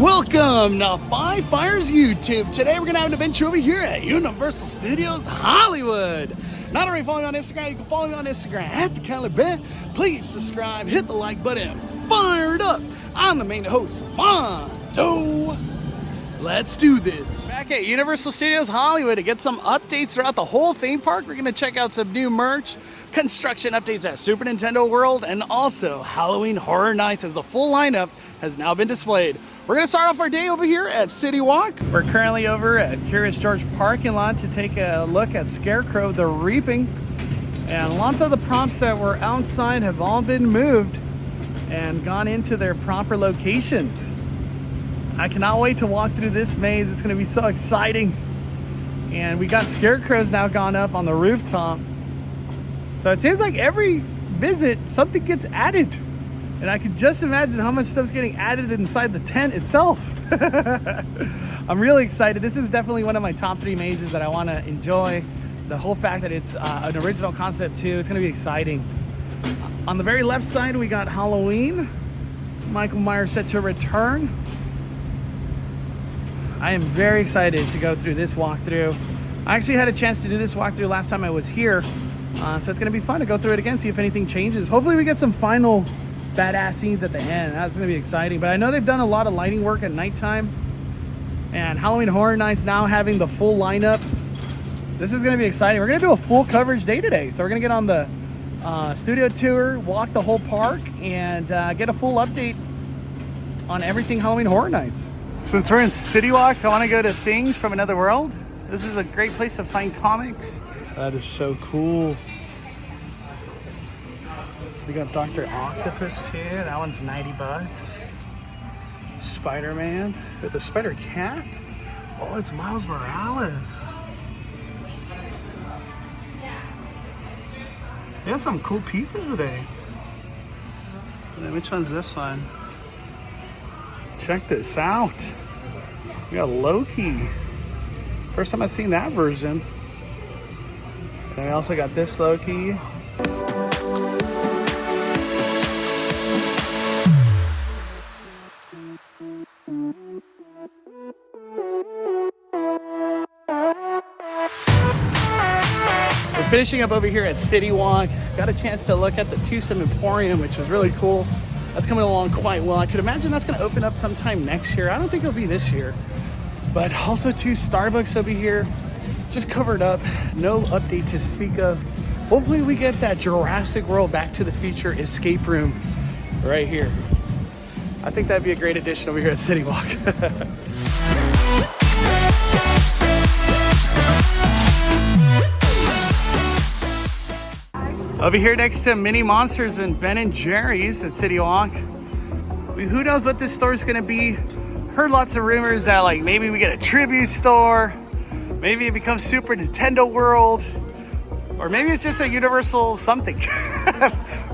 Welcome to Five Fires YouTube. Today we're going to have an adventure over here at Universal Studios Hollywood. Not already following me on Instagram, you can follow me on Instagram at the Calibre. Please subscribe, hit the like button, fire it up. I'm the main host, Mondo. Let's do this. Back at Universal Studios Hollywood to get some updates throughout the whole theme park. We're going to check out some new merch, construction updates at Super Nintendo World, and also Halloween Horror Nights as the full lineup has now been displayed. We're going to start off our day over here at Citywalk. We're currently over at Curious George parking lot to take a look at Scarecrow the Reaping. And lots of the props that were outside have all been moved and gone into their proper locations. I cannot wait to walk through this maze. It's going to be so exciting. And we got Scarecrows now gone up on the rooftop. So it seems like every visit, something gets added. And I could just imagine how much stuff's getting added inside the tent itself. I'm really excited. This is definitely one of my top 3 mazes that I want to enjoy. The whole fact that it's an original concept too, it's going to be exciting. On the very left side, we got Halloween. Michael Myers set to return. I am very excited to go through this walkthrough. I actually had a chance to do this walkthrough last time I was here. So it's going to be fun to go through it again, see if anything changes. Hopefully we get some final badass scenes at the end. That's gonna be exciting. But I know they've done a lot of lighting work at nighttime, and Halloween Horror Nights now having the full lineup. This is gonna be exciting. We're gonna do a full coverage day today, so we're gonna get on the studio tour, walk the whole park, and get a full update on everything Halloween Horror Nights. Since we're in Citywalk, I want to go to Things from Another World. This is a great place to find comics. That is so cool. We got Dr. Octopus too. That one's 90 bucks. Spider-Man with the Spider Cat. Oh, it's Miles Morales. They have some cool pieces today. And then which one's this one? Check this out. We got Loki. First time I've seen that version. And we also got this Loki. Finishing up over here at Citywalk, got a chance to look at the Twosome Emporium, which was really cool. That's coming along quite well. I could imagine that's going to open up sometime next year. I don't think it'll be this year. But also too, Starbucks over here, just covered up. No update to speak of. Hopefully we get that Jurassic World Back to the Future escape room right here. I think that'd be a great addition over here at Citywalk. Over here next to Mini Monsters and Ben & Jerry's at Citywalk. Who knows what this store is going to be? Heard lots of rumors that like maybe we get a tribute store, maybe it becomes Super Nintendo World, or maybe it's just a Universal something.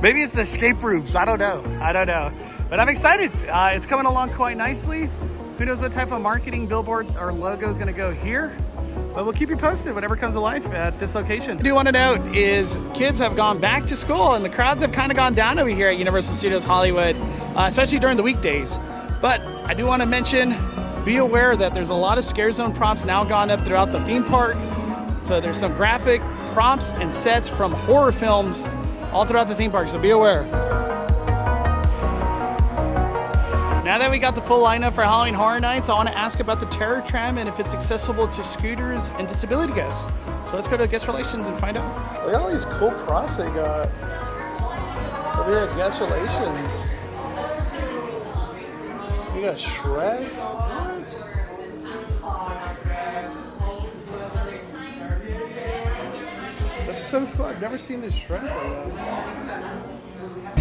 Maybe it's the escape rooms. I don't know. But I'm excited. It's coming along quite nicely. Who knows what type of marketing billboard or logo is going to go here? But we'll keep you posted whatever comes to life at this location. I do want to note is kids have gone back to school and the crowds have kind of gone down over here at Universal Studios Hollywood, especially during the weekdays. But I do want to mention, be aware that there's a lot of Scare Zone props now gone up throughout the theme park. So there's some graphic props and sets from horror films all throughout the theme park, so be aware. Now that we got the full lineup for Halloween Horror Nights, I want to ask about the Terror Tram and if it's accessible to scooters and disability guests. So let's go to Guest Relations and find out. Look at all these cool props they got over here at Guest Relations. You got Shrek. What? That's so cool. I've never seen this Shrek like that.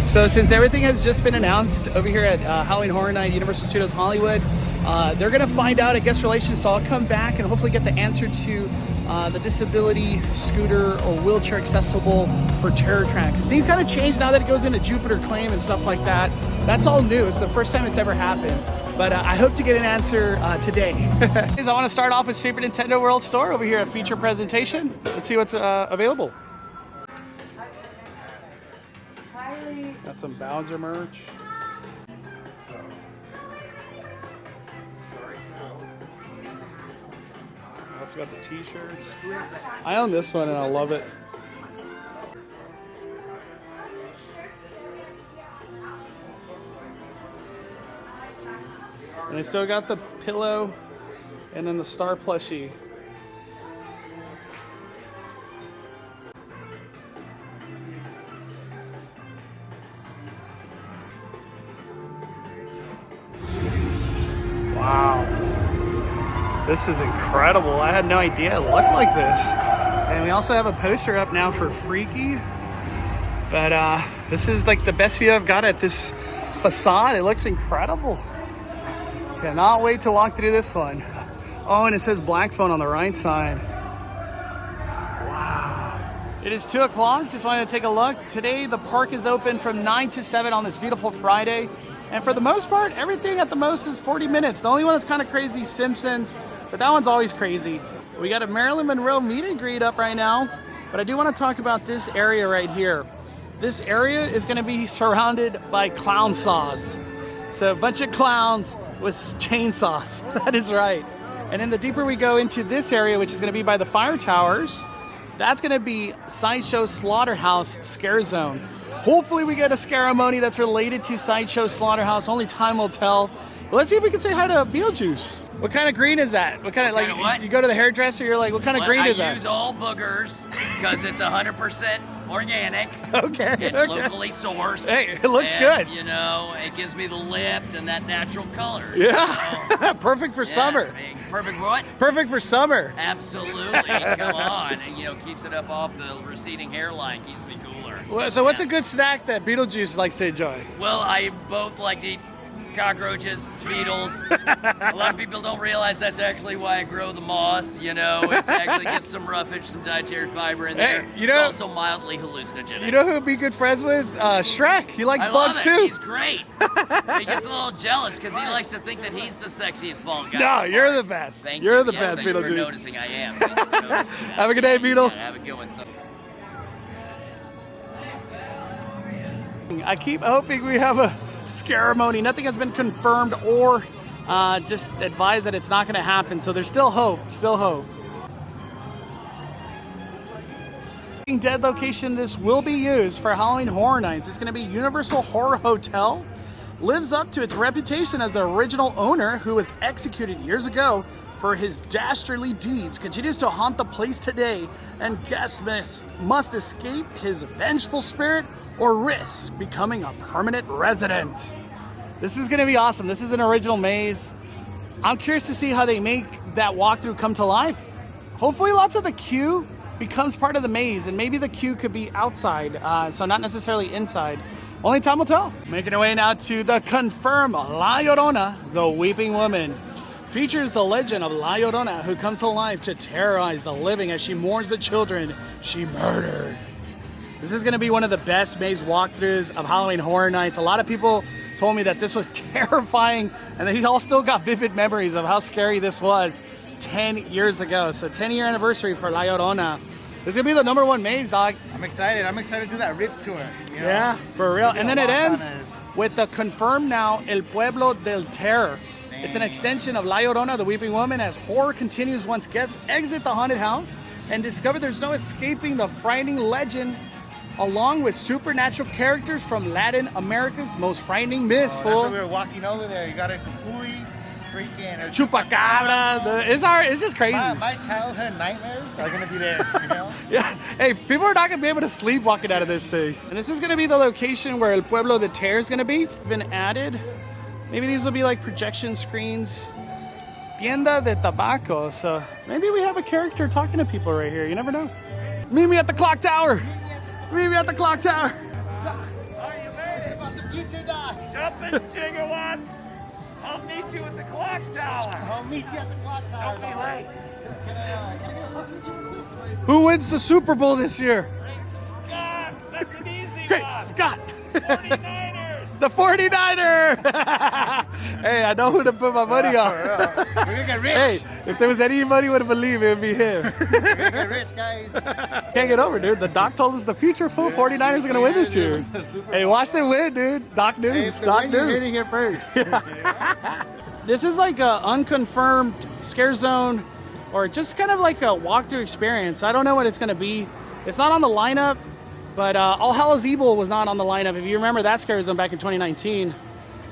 So since everything has just been announced over here at Halloween Horror Night, Universal Studios Hollywood, they're going to find out at Guest Relations, so I'll come back and hopefully get the answer to the disability scooter or wheelchair accessible for Terror Tram. Because things kind of changed now that it goes into Jupiter Claim and stuff like that. That's all new. It's the first time it's ever happened. But I hope to get an answer today. I want to start off with Super Nintendo World Store over here at Feature Presentation. Let's see what's available. Got some Bowser merch. also got the t-shirts. I own this one and I love it. And I still got the pillow and then the star plushie. Wow. This is incredible. I had no idea it looked like this. And we also have a poster up now for Freaky. But this is like the best view I've got at this facade. It looks incredible. Cannot wait to walk through this one. Oh, and it says Black Phone on the right side. Wow. It is 2 o'clock. Just wanted to take a look. Today, the park is open from 9 to 7 on this beautiful Friday. And for the most part, everything at the most is 40 minutes. The only one that's kind of crazy is Simpsons, but that one's always crazy. We got a Marilyn Monroe meet and greet up right now, but I do want to talk about this area right here. This area is going to be surrounded by clown saws. So a bunch of clowns with chainsaws. That is right. And then the deeper we go into this area, which is going to be by the fire towers, that's going to be Sideshow Slaughterhouse Scare Zone. Hopefully we get a ceremony that's related to Sideshow Slaughterhouse. Only time will tell. But let's see if we can say hi to Beetlejuice. What kind of green is that? What kind of, like, what? You go to the hairdresser, you're like, what kind of green is that? I use all boogers because it's 100% organic. Okay. And locally sourced. Hey, it looks good. You know, it gives me the lift and that natural color. Yeah. Perfect for summer. I mean, perfect what? Perfect for summer. Absolutely. Come on. And, you know, keeps it up off the receding hairline, keeps me cooler. Well, so what's a good snack that Beetlejuice likes to enjoy? Well, I both like to eat cockroaches, beetles. A lot of people don't realize that's actually why I grow the moss. You know, it's actually gets some roughage, some dietary fiber in there. Hey, you know, it's also mildly hallucinogenic. You know who would be good friends with? Shrek. He likes bugs too. He's great. He gets a little jealous because he likes to think that he's the sexiest bald guy. No, you're the best. Thank you're you. the Yes, best, thank you for Beetlejuice. noticing I am. Thank you for noticing that. Have a good day, Beetle. Yeah, have a good one, son. I keep hoping we have a ceremony. Nothing has been confirmed or just advised that it's not going to happen. So there's still hope. Still hope. Dead location. This will be used for Halloween Horror Nights. It's going to be Universal Horror Hotel. Lives up to its reputation as the original owner, who was executed years ago for his dastardly deeds, continues to haunt the place today, and guests must escape his vengeful spirit or risk becoming a permanent resident. This is going to be awesome. This is an original maze. I'm curious to see how they make that walkthrough come to life. Hopefully lots of the queue becomes part of the maze, and maybe the queue could be outside, so not necessarily inside. Only time will tell. Making our way now to the confirmed La Llorona, the Weeping Woman. Features the legend of La Llorona, who comes to life to terrorize the living as she mourns the children she murdered. This is going to be one of the best maze walkthroughs of Halloween Horror Nights. A lot of people told me that this was terrifying, and they all still got vivid memories of how scary this was 10 years ago. So 10-year anniversary for La Llorona. This is going to be the #1 maze, dog. I'm excited. I'm excited to do that rip tour. You know? Yeah, for real. And then it ends with the confirmed now El Pueblo del Terror. Dang. It's an extension of La Llorona, the Weeping Woman, as horror continues once guests exit the haunted house and discover there's no escaping the frightening legend, along with supernatural characters from Latin America's most frightening myths. That's why we were walking over there. You got a Capui, freaking Chupacabra. It's just crazy. My childhood nightmares are gonna be there, you know? Yeah. Hey, people are not gonna be able to sleep walking out of this thing. And this is gonna be the location where El Pueblo de Terror is gonna be. Been added. Maybe these will be like projection screens. Tienda de Tabaco. So maybe we have a character talking to people right here. You never know. Meet me at the clock tower. Meet me at the clock tower. Are you ready about the future, Doc? Jumping gigawatts. I'll meet you at the clock tower. I'll meet you at the clock tower. Don't be late. Who wins the Super Bowl this year? Scott, that's an easy Great one. Scott. 49ers. The 49er. Hey, I know who to put my money on. We're gonna get rich. Hey, if there was anybody would believe it would be him. We're gonna get rich, guys. Can't get over, dude. The doc told us the future full 49ers are gonna win this year. Hey, watch them win, dude. Doc knew. Hey, Doc you're knew. hitting it first. This is like a unconfirmed scare zone or just kind of like a walkthrough experience. I don't know what it's going to be. It's not on the lineup, but All Hallows Evil was not on the lineup. If you remember that scary zone back in 2019.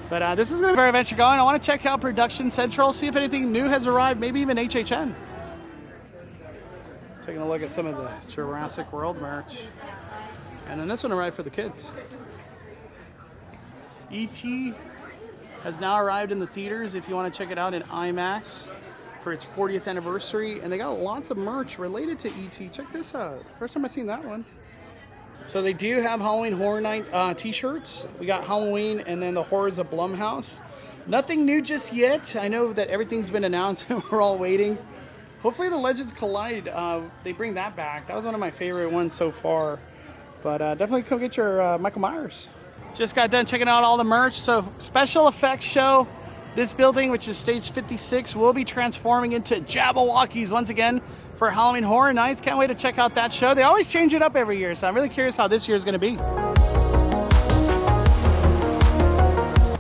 But this is going to be very adventure going. I want to check out Production Central, see if anything new has arrived, maybe even HHN. Taking a look at some of the Jurassic World merch. And then this one arrived for the kids. E.T. has now arrived in the theaters if you want to check it out in IMAX for its 40th anniversary. And they got lots of merch related to E.T. Check this out. First time I've seen that one. So they do have Halloween Horror Night t-shirts. We got Halloween and then the Horrors of Blumhouse. Nothing new just yet. I know that everything's been announced and we're all waiting. Hopefully the Legends Collide, they bring that back. That was one of my favorite ones so far. But definitely come get your Michael Myers. Just got done checking out all the merch. So special effects show. This building, which is stage 56, will be transforming into Jabberwockies once again for Halloween Horror Nights. Can't wait to check out that show. They always change it up every year, so I'm really curious how this year is going to be.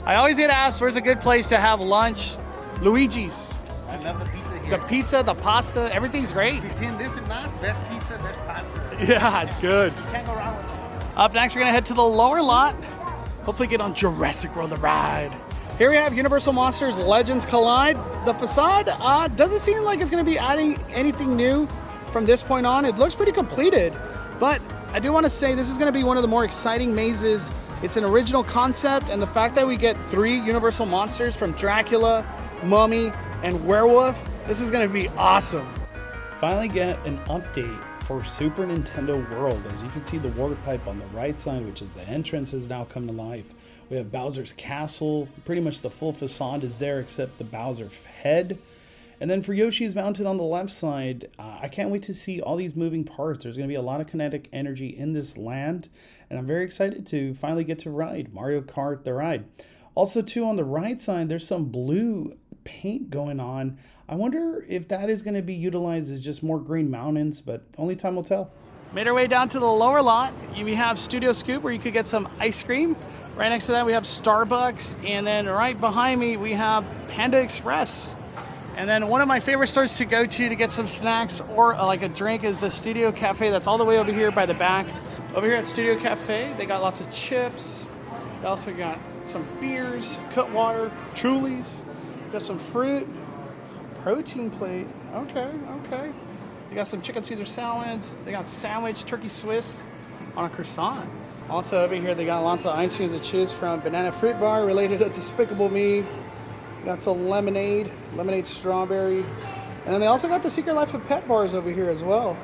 I always get asked, where's a good place to have lunch? Luigi's. I love the pizza here. The pizza, the pasta, everything's great. Between this and Knott's, best pizza, best pasta. Yeah, it's good. You can't go wrong with it. Up next, we're going to head to the lower lot. Hopefully get on Jurassic World the ride. Here we have Universal Monsters Legends Collide. The facade doesn't seem like it's going to be adding anything new from this point on. It looks pretty completed, but I do want to say this is going to be one of the more exciting mazes. It's an original concept, and the fact that we get 3 Universal Monsters from Dracula, Mummy, and Werewolf, this is going to be awesome. Finally get an update for Super Nintendo World. As you can see, the water pipe on the right side, which is the entrance, has now come to life. We have Bowser's Castle. Pretty much the full facade is there except the Bowser head. And then for Yoshi's Mountain on the left side, I can't wait to see all these moving parts. There's going to be a lot of kinetic energy in this land, and I'm very excited to finally get to ride Mario Kart the ride. Also, too, on the right side, there's some blue paint going on. I wonder if that is going to be utilized as just more green mountains, but only time will tell. Made our way down to the lower lot. We have Studio Scoop, where you could get some ice cream. Right next to that, we have Starbucks. And then right behind me, we have Panda Express. And then one of my favorite stores to go to get some snacks or like a drink is the Studio Cafe. That's all the way over here by the back. Over here at Studio Cafe, they got lots of chips. They also got some beers, Cutwater, Trulies. Got some fruit, protein plate. Okay. They got some chicken Caesar salads. They got sandwich, turkey Swiss on a croissant. Also over here, they got lots of ice creams to choose from. Banana fruit bar related to Despicable Me. Got some lemonade strawberry. And then they also got the Secret Life of Pet bars over here as well.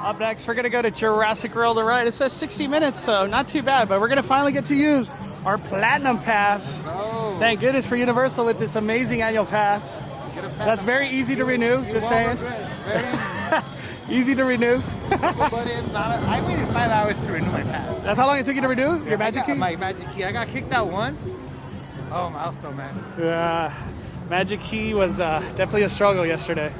Up next, we're going to go to Jurassic World the ride. It says 60 minutes, so not too bad, but we're going to finally get to use our Platinum Pass. Oh. Thank goodness for Universal with this amazing annual pass. That's very easy to renew, just saying. Easy to renew. I waited 5 hours to renew my pass. That's how long it took you to renew your Magic Key? My Magic Key. I got kicked out once. Oh, I was so mad. Yeah, Magic Key was definitely a struggle yesterday.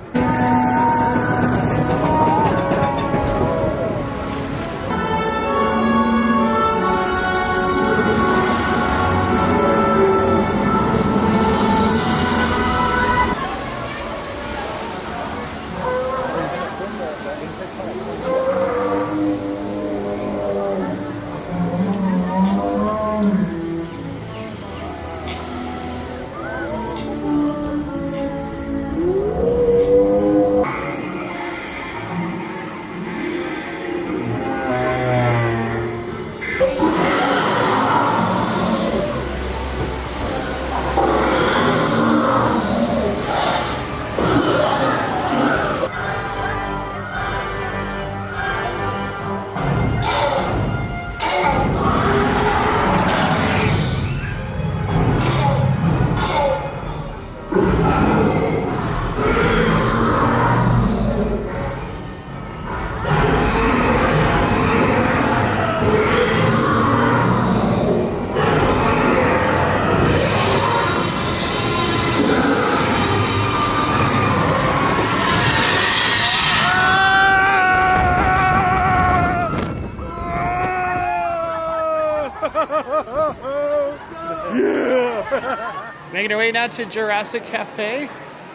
Yeah. Making our way now to Jurassic Cafe.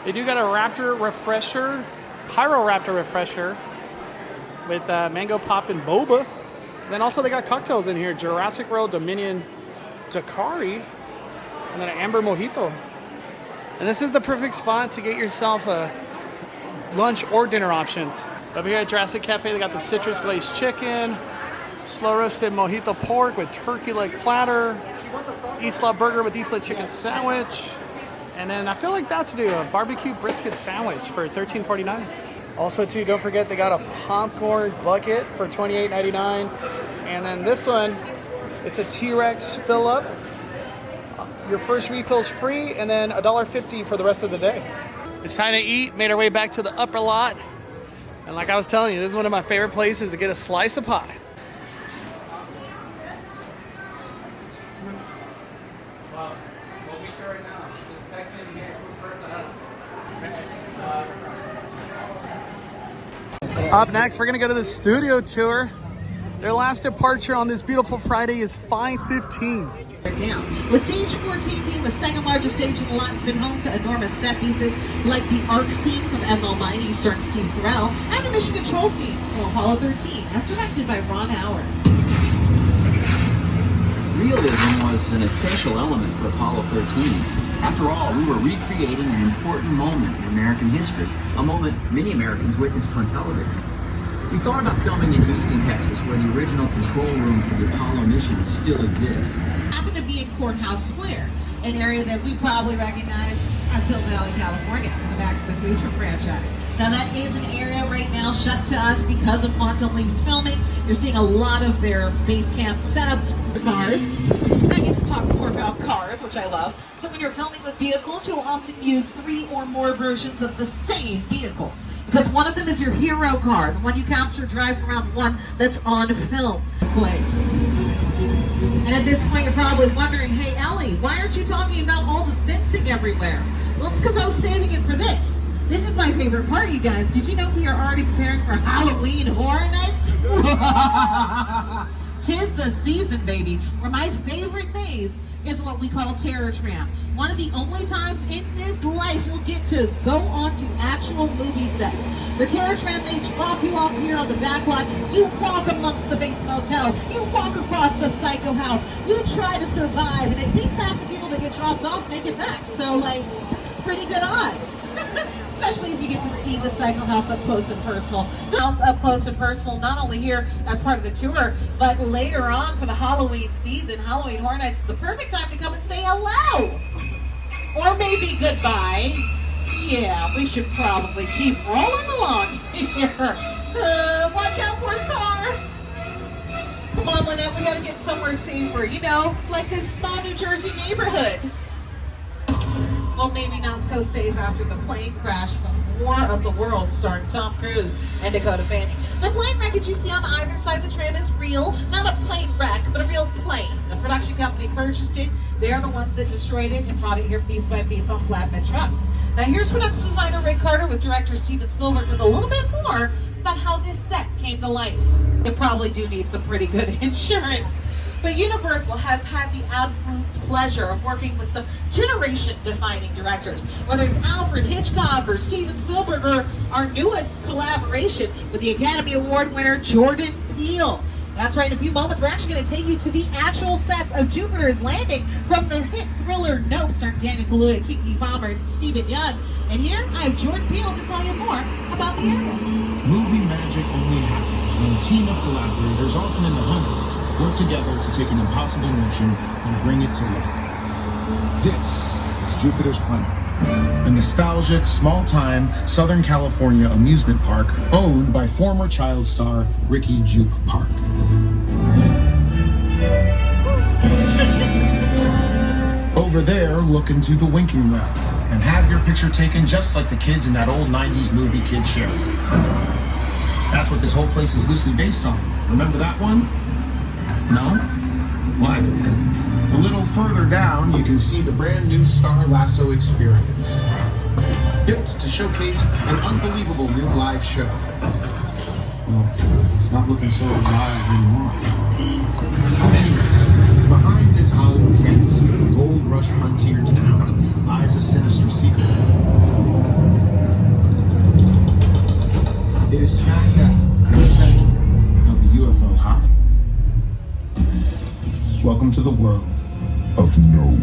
They do got a Raptor refresher, Pyroraptor refresher with mango pop and boba. And then also they got cocktails in here, Jurassic World Dominion Daiquiri, and then an amber mojito. And this is the perfect spot to get yourself a lunch or dinner options. Over here at Jurassic Cafe, they got the citrus glazed chicken, slow roasted mojito pork with turkey leg platter, Isla burger with Isla chicken sandwich, and then I feel like that's to do a barbecue brisket sandwich for $13.49. Also too, don't forget they got a popcorn bucket for $28.99, and then this one, it's a T-Rex fill up. Your first refill's free, and then $1.50 for the rest of the day. It's time to eat. Made our way back to the upper lot, and like I was telling you, this is one of my favorite places to get a slice of pie. Up next, we're gonna go to the studio tour. Their last departure on this beautiful Friday is 5:15. Down. With stage 14 being the second largest stage in the lot, it's been home to enormous set pieces like the Arc scene from M. Almighty starring Steve Carell and the Mission Control scenes from Apollo 13 as directed by Ron Howard. Realism was an essential element for Apollo 13. After all, we were recreating an important moment in American history, a moment many Americans witnessed on television. We thought about filming in Houston, Texas, where the original control room for the Apollo missions still exists. Happened to be in Courthouse Square, an area that we probably recognize as Hill Valley, California, from the Back to the Future franchise. Now that is an area right now shut to us because of Quantum Leap's filming. You're seeing a lot of their base camp setups for cars. I get to talk more about cars, which I love. So when you're filming with vehicles, you'll often use 3 or more versions of the same vehicle. Because one of them is your hero car, the one you capture driving around, one that's on film place. And at this point, you're probably wondering, hey, Ellie, why aren't you talking about all the fencing everywhere? Well, it's because I was saving it for this. This is my favorite part, you guys. Did you know we are already preparing for Halloween Horror Nights? 'Tis the season, baby. Where my favorite maze is what we call Terror Tram. One of the only times in this life you'll get to go onto actual movie sets. The Terror Tram, they drop you off here on the back lot. You walk amongst the Bates Motel. You walk across the Psycho House. You try to survive, and at least half the people that get dropped off make it back. So, like, pretty good odds. Especially if you get to see the Psycho House up close and personal. House up close and personal, not only here as part of the tour, but later on for the Halloween season. Halloween Horror Nights is the perfect time to come and say hello. Or maybe goodbye. Yeah, we should probably keep rolling along here. Watch out for the car. Come on, Lynette, we gotta get somewhere safer. You know, like this small New Jersey neighborhood. Well, maybe not so safe after the plane crash from War of the Worlds starring Tom Cruise and Dakota Fanning. The plane wreckage you see on either side of the tram is real, not a plane wreck, but a real plane. The production company purchased it. They are the ones that destroyed it and brought it here piece by piece on flatbed trucks. Now here's production designer Rick Carter with director Steven Spielberg with a little bit more about how this set came to life. You probably do need some pretty good insurance. But Universal has had the absolute pleasure of working with some generation-defining directors, whether it's Alfred Hitchcock or Steven Spielberg or our newest collaboration with the Academy Award winner Jordan Peele. That's right, in a few moments we're actually going to take you to the actual sets of Jupiter's Landing from the hit thriller Nope, starring Daniel Kaluuya, Kiki Palmer, and Stephen Young. And here I have Jordan Peele to tell you more about the area. Movie magic only happens when a team of collaborators, often in the hundreds, work together to take an impossible notion and bring it to life. This is Jupiter's Planet, a nostalgic, small-time Southern California amusement park owned by former child star Ricky Juke Park. Over there, look into the winking realm and have your picture taken just like the kids in that old 90s movie Kid Show. That's what this whole place is loosely based on. Remember that one? No? Why? A little further down, you can see the brand new Star Lasso experience. Built to showcase an unbelievable new live show. Well, it's not looking so live anymore. Anyway, behind welcome to the world of no.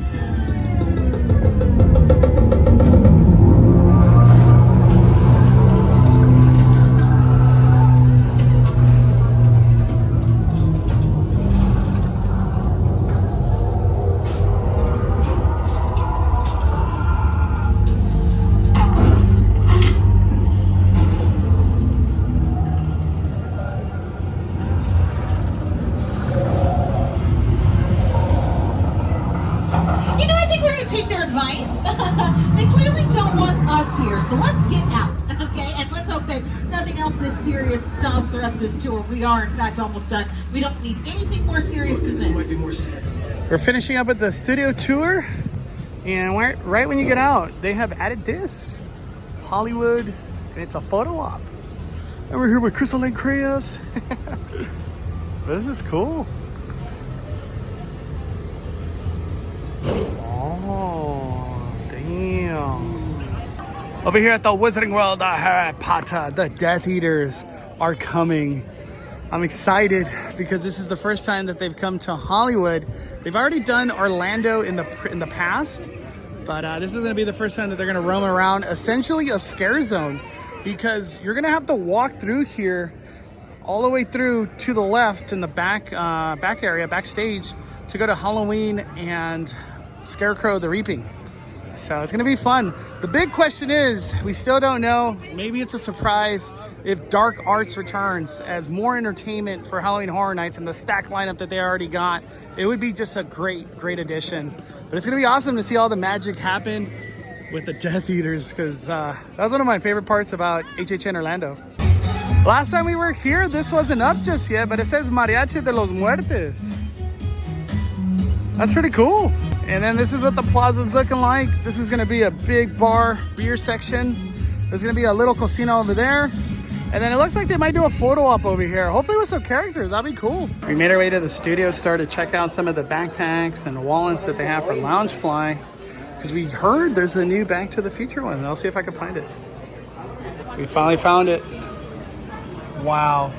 You know, I think we're going to take their advice. They clearly don't want us here, so let's get out, okay? And let's hope that nothing else this serious stops the rest of this tour. We are, in fact, almost done. We don't need anything more serious than this. We're finishing up with the studio tour, and right when you get out, they have added this Hollywood, and it's a photo op. And we're here with Crystal Lake Crayas. This is cool. Oh, damn. Over here at the Wizarding World of Harry Potter, the Death Eaters are coming. I'm excited because this is the first time that they've come to Hollywood. They've already done Orlando in the past, but this is going to be the first time that they're going to roam around essentially a scare zone, because you're going to have to walk through here all the way through to the left in the back area, backstage, to go to Halloween and Scarecrow the Reaping. So it's gonna be fun. The big question is, we still don't know, maybe it's a surprise, if Dark Arts returns as more entertainment for Halloween Horror Nights and the stack lineup that they already got. It would be just a great addition. But it's gonna be awesome to see all the magic happen with the Death Eaters, because that was one of my favorite parts about HHN Orlando. Last time we were here, this wasn't up just yet, but it says Mariachi de los Muertes. That's pretty cool. And then this is what the plaza's looking like. This is gonna be a big bar, beer section. There's gonna be a little casino over there. And then it looks like they might do a photo op over here. Hopefully with some characters, that'd be cool. We made our way to the studio store to check out some of the backpacks and wallets that they have for Loungefly, because we heard there's a new Back to the Future one. I'll see if I can find it. We finally found it. Wow.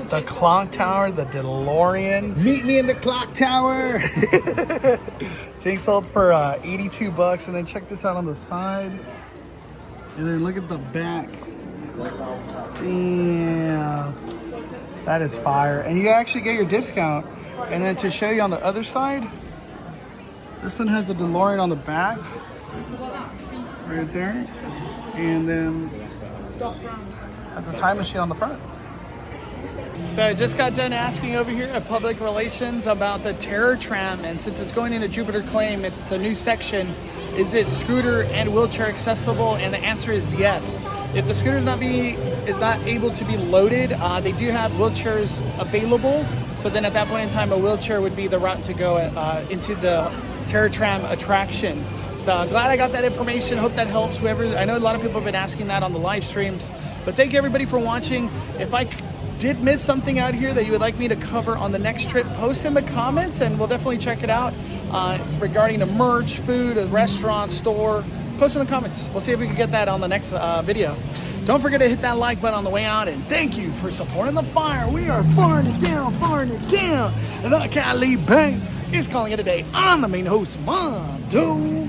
The clock tower, the DeLorean. Meet me in the clock tower. It's being sold for 82 bucks. And then check this out on the side. And then look at the back. Damn. That is fire. And you actually get your discount. And then to show you on the other side, this one has the DeLorean on the back. Right there. And then has the time machine on the front. So I just got done asking over here at Public Relations about the Terror Tram, and since it's going into Jupiter Claim, it's a new section. Is it scooter and wheelchair accessible? And the answer is yes. If the scooter is not able to be loaded, they do have wheelchairs available. So then at that point in time, a wheelchair would be the route to go into the Terror Tram attraction. So I'm glad I got that information. Hope that helps whoever. I know a lot of people have been asking that on the live streams, but thank you everybody for watching. If I did miss something out here that you would like me to cover on the next trip, post in the comments and we'll definitely check it out. Regarding the merch, food, a restaurant, store, post in the comments. We'll see if we can get that on the next video. Don't forget to hit that like button on the way out, and thank you for supporting the fire. We are firing it down. And the Cali Bank is calling it a day. I'm the main host, Mondo.